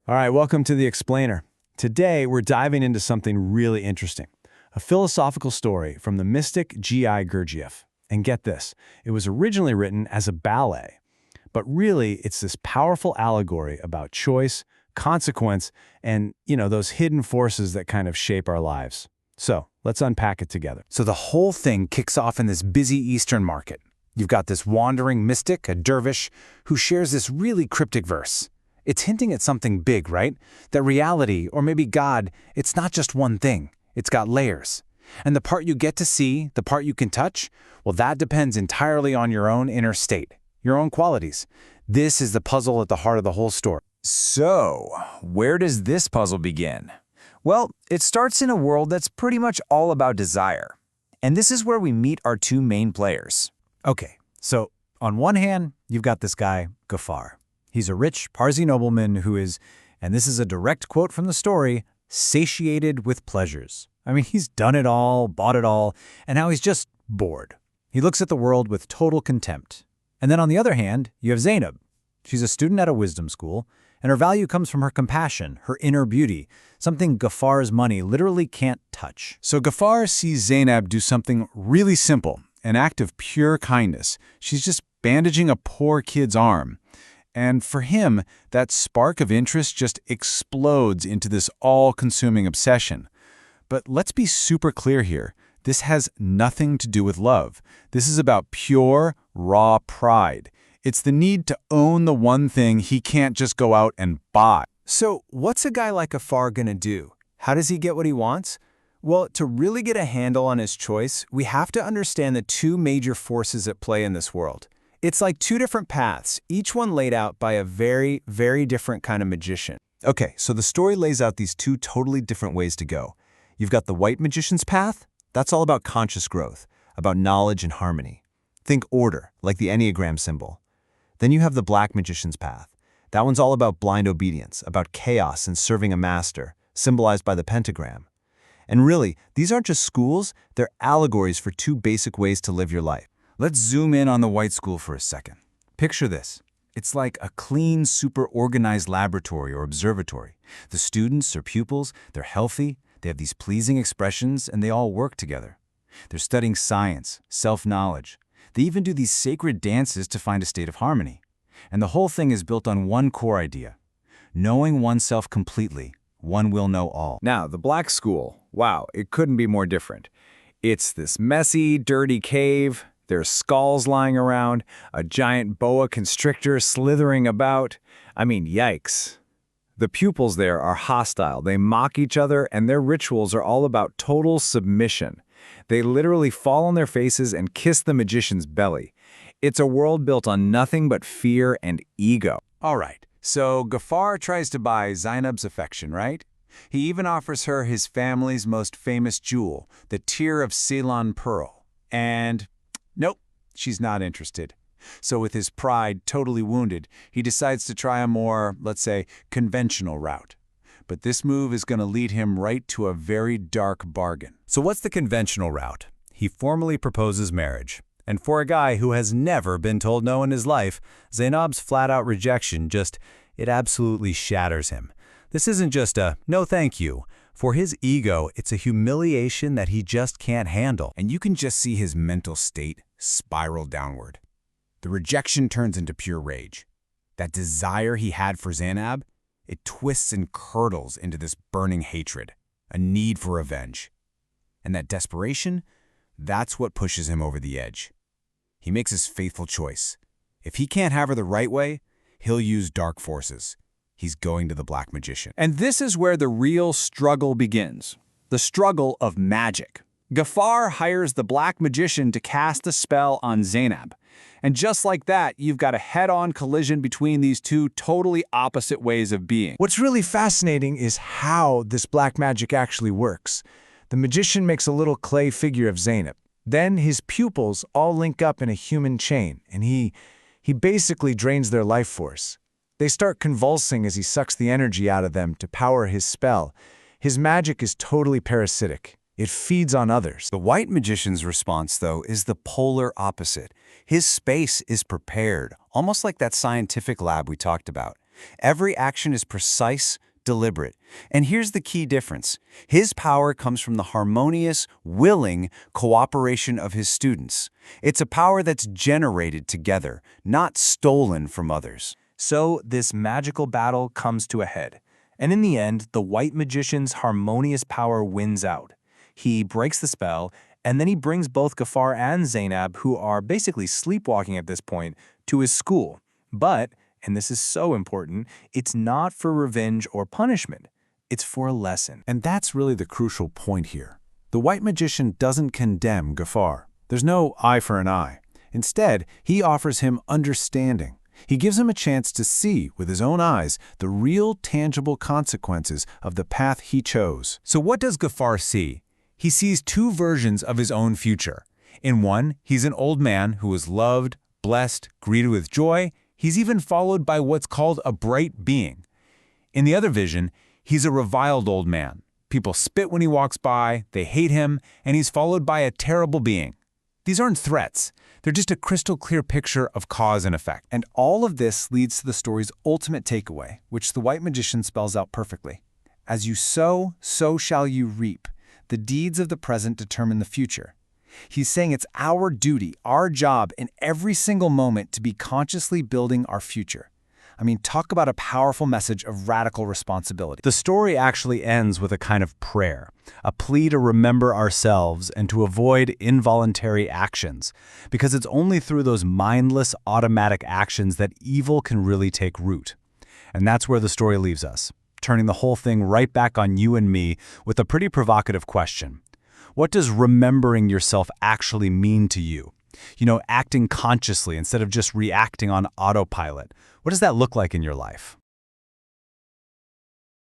All right, welcome to The Explainer. Today, we're diving into something really interesting, a philosophical story from the mystic G.I. Gurdjieff. And get this, it was originally written as a ballet, but really it's this powerful allegory about choice, consequence, and, those hidden forces that kind of shape our lives. So, let's unpack it together. So the whole thing kicks off in this busy Eastern market. You've got this wandering mystic, a dervish, who shares this really cryptic verse. It's hinting at something big, right? That reality, or maybe God, it's not just one thing. It's got layers. And the part you get to see, the part you can touch, well, that depends entirely on your own inner state, your own qualities. This is the puzzle at the heart of the whole story. So, where does this puzzle begin? Well, it starts in a world that's pretty much all about desire. And this is where we meet our two main players. Okay, so on one hand, you've got this guy, Gafar. He's a rich Parsi nobleman who is, and this is a direct quote from the story, satiated with pleasures. I mean, he's done it all, bought it all, and now he's just bored. He looks at the world with total contempt. And then on the other hand, you have Zeinab. She's a student at a wisdom school, and her value comes from her compassion, her inner beauty, something Gafar's money literally can't touch. So Gafar sees Zeinab do something really simple, an act of pure kindness. She's just bandaging a poor kid's arm. And for him, that spark of interest just explodes into this all-consuming obsession. But let's be super clear here. This has nothing to do with love. This is about pure, raw pride. It's the need to own the one thing he can't just go out and buy. So what's a guy like Gafar gonna do? How does he get what he wants? Well, to really get a handle on his choice, we have to understand the two major forces at play in this world. It's like two different paths, each one laid out by a very, very different kind of magician. Okay, so the story lays out these two totally different ways to go. You've got the white magician's path. That's all about conscious growth, about knowledge and harmony. Think order, like the Enneagram symbol. Then you have the black magician's path. That one's all about blind obedience, about chaos and serving a master, symbolized by the pentagram. And really, these aren't just schools, they're allegories for two basic ways to live your life. Let's zoom in on the white school for a second. Picture this. It's like a clean, super organized laboratory or observatory. The students or pupils, they're healthy, they have these pleasing expressions, and they all work together. They're studying science, self-knowledge. They even do these sacred dances to find a state of harmony. And the whole thing is built on one core idea. Knowing oneself completely, one will know all. Now, the black school, wow, it couldn't be more different. It's this messy, dirty cave. There's skulls lying around, a giant boa constrictor slithering about. I mean, yikes. The pupils there are hostile. They mock each other, and their rituals are all about total submission. They literally fall on their faces and kiss the magician's belly. It's a world built on nothing but fear and ego. All right, so Gafar tries to buy Zeinab's affection, right? He even offers her his family's most famous jewel, the tear of Ceylon pearl. And nope, she's not interested. So with his pride totally wounded, he decides to try a more, let's say, conventional route. But this move is going to lead him right to a very dark bargain. So what's the conventional route? He formally proposes marriage. And for a guy who has never been told no in his life, Zeinab's flat-out rejection it absolutely shatters him. This isn't just a no thank you. For his ego, it's a humiliation that he just can't handle. And you can just see his mental state spiral downward. The rejection turns into pure rage. That desire he had for Zeinab, it twists and curdles into this burning hatred, a need for revenge. And that desperation, that's what pushes him over the edge. He makes his faithful choice. If he can't have her the right way, he'll use dark forces. He's going to the black magician. And this is where the real struggle begins. The struggle of magic. Gafar hires the black magician to cast a spell on Zeinab. And just like that, you've got a head-on collision between these two totally opposite ways of being. What's really fascinating is how this black magic actually works. The magician makes a little clay figure of Zeinab. Then his pupils all link up in a human chain, and he basically drains their life force. They start convulsing as he sucks the energy out of them to power his spell. His magic is totally parasitic. It feeds on others. The white magician's response, though, is the polar opposite. His space is prepared, almost like that scientific lab we talked about. Every action is precise, deliberate. And here's the key difference. His power comes from the harmonious, willing cooperation of his students. It's a power that's generated together, not stolen from others. So this magical battle comes to a head. And in the end, the white magician's harmonious power wins out. He breaks the spell, and then he brings both Gafar and Zeinab, who are basically sleepwalking at this point, to his school. But, and this is so important, it's not for revenge or punishment. It's for a lesson. And that's really the crucial point here. The white magician doesn't condemn Gafar. There's no eye for an eye. Instead, he offers him understanding. He gives him a chance to see with his own eyes the real tangible consequences of the path he chose. So what does Gafar see? He sees two versions of his own future. In one, he's an old man who is loved, blessed, greeted with joy. He's even followed by what's called a bright being. In the other vision, he's a reviled old man. People spit when he walks by, they hate him, and he's followed by a terrible being. These aren't threats. They're just a crystal clear picture of cause and effect. And all of this leads to the story's ultimate takeaway, which the white magician spells out perfectly. As you sow, so shall you reap. The deeds of the present determine the future. He's saying it's our duty, our job in every single moment to be consciously building our future. I mean, talk about a powerful message of radical responsibility. The story actually ends with a kind of prayer, a plea to remember ourselves and to avoid involuntary actions, because it's only through those mindless, automatic actions that evil can really take root. And that's where the story leaves us, turning the whole thing right back on you and me with a pretty provocative question. What does remembering yourself actually mean to you? You know, acting consciously instead of just reacting on autopilot. What does that look like in your life?